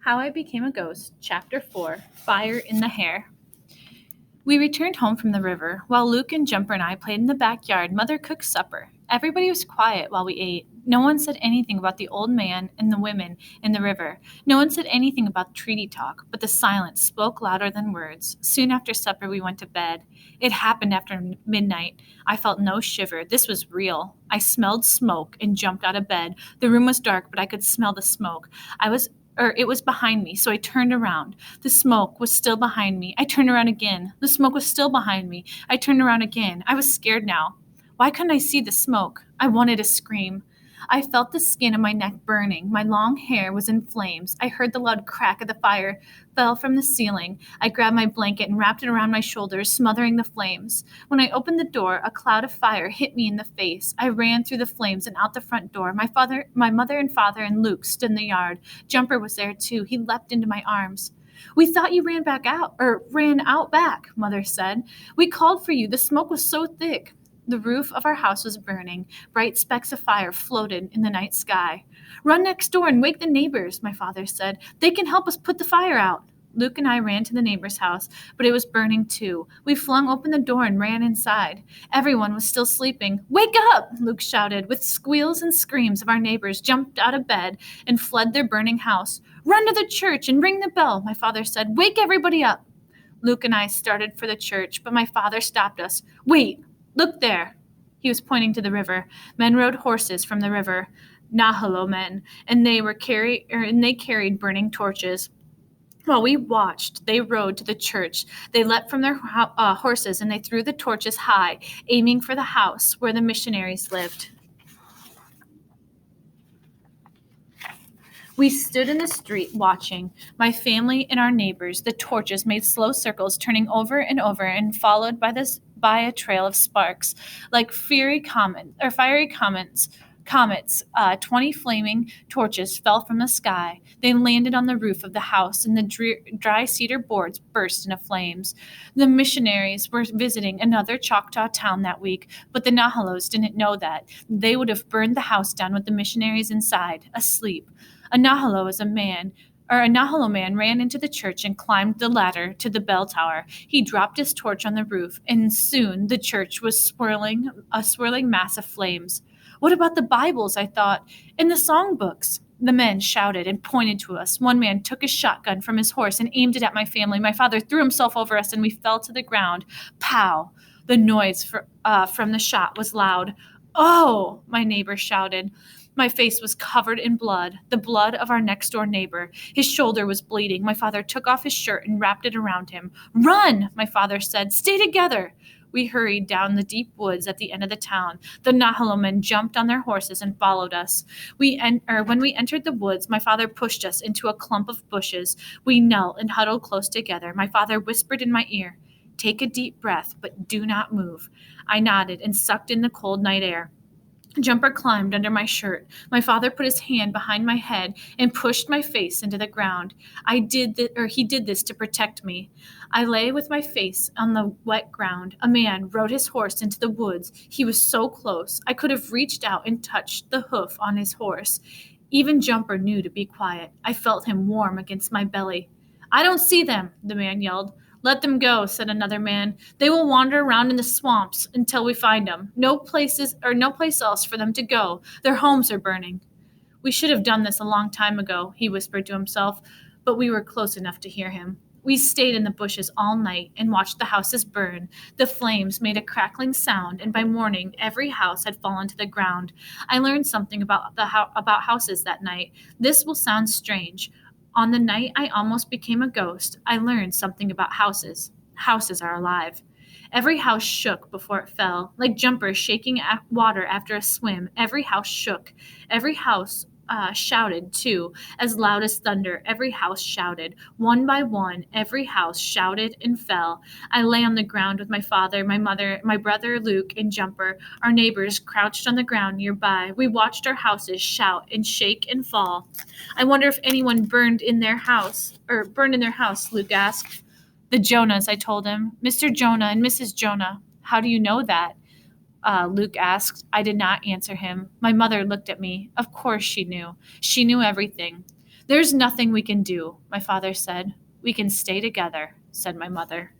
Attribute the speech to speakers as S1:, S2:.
S1: How I Became a Ghost, Chapter 4, Fire in the Hair. We returned home from the river. While Luke and Jumper and I played in the backyard, Mother cooked supper. Everybody was quiet while we ate. No one said anything about the old man and the women in the river. No one said anything about treaty talk, but the silence spoke louder than words. Soon after supper, we went to bed. It happened after midnight. I felt no shiver. This was real. I smelled smoke and jumped out of bed. The room was dark, but I could smell the smoke. It was behind me, so I turned around. The smoke was still behind me. I turned around again. The smoke was still behind me. I turned around again. I was scared now. Why couldn't I see the smoke? I wanted to scream. I felt the skin of my neck burning. My long hair was in flames. I heard the loud crack of the fire fell from the ceiling. I grabbed my blanket and wrapped it around my shoulders, smothering the flames. When I opened the door, a cloud of fire hit me in the face. I ran through the flames and out the front door. My mother and father and Luke stood in the yard. Jumper was there too. He leapt into my arms. "We thought you ran out back," Mother said. "We called for you. The smoke was so thick." The roof of our house was burning. Bright specks of fire floated in the night sky. "Run next door and wake the neighbors," my father said. "They can help us put the fire out." Luke and I ran to the neighbor's house, but it was burning too. We flung open the door and ran inside. Everyone was still sleeping. "Wake up!" Luke shouted. With squeals and screams of our neighbors jumped out of bed and fled their burning house. "Run to the church and ring the bell," my father said. "Wake everybody up." Luke and I started for the church, but my father stopped us. "Wait! Look there." He was pointing to the river. Men rode horses from the river, Nahalo men, and they carried burning torches. While we watched, they rode to the church. They leapt from their horses and they threw the torches high, aiming for the house where the missionaries lived. We stood in the street watching, my family and our neighbors. The torches made slow circles, turning over and followed by a trail of sparks, like fiery comets. 20 flaming torches fell from the sky. They landed on the roof of the house, and the dry cedar boards burst into flames. The missionaries were visiting another Choctaw town that week, but the Nahalos didn't know that. They would have burned the house down with the missionaries inside, asleep. A Nahalo man ran into the church and climbed the ladder to the bell tower. He dropped his torch on the roof, and soon the church was a swirling mass of flames. "What about the Bibles?" I thought. "And the songbooks?" The men shouted and pointed to us. One man took his shotgun from his horse and aimed it at my family. My father threw himself over us, and we fell to the ground. Pow! The noise from the shot was loud. "Oh!" my neighbor shouted. My face was covered in blood, the blood of our next-door neighbor. His shoulder was bleeding. My father took off his shirt and wrapped it around him. "Run!" my father said. "Stay together!" We hurried down the deep woods at the end of the town. The Nahalo men jumped on their horses and followed us. When we entered the woods, my father pushed us into a clump of bushes. We knelt and huddled close together. My father whispered in my ear, "Take a deep breath, but do not move." I nodded and sucked in the cold night air. Jumper climbed under my shirt. My father put his hand behind my head and pushed my face into the ground. He did this to protect me. I lay with my face on the wet ground. A man rode his horse into the woods. He was so close. I could have reached out and touched the hoof on his horse. Even Jumper knew to be quiet. I felt him warm against my belly. "I don't see them," the man yelled. "Let them go," said another man. "They will wander around in the swamps until we find them. No place else for them to go. Their homes are burning." "We should have done this a long time ago," he whispered to himself, but we were close enough to hear him. We stayed in the bushes all night and watched the houses burn. The flames made a crackling sound, and by morning, every house had fallen to the ground. I learned something about houses that night. This will sound strange. On the night I almost became a ghost, I learned something about houses. Houses are alive. Every house shook before it fell, like Jumper shaking water after a swim. Every house shook. Every house shouted, too, as loud as thunder. Every house shouted. One by one, every house shouted and fell. I lay on the ground with my father, my mother, my brother Luke, and Jumper. Our neighbors crouched on the ground nearby. We watched our houses shout and shake and fall. "I wonder if anyone burned in their house," Luke asked. "The Jonahs," I told him. "Mr. Jonah and Mrs. Jonah." "How do you know that?" Luke asked. I did not answer him. My mother looked at me. Of course she knew. She knew everything. There's nothing we can do, my father said. We can stay together, said my mother.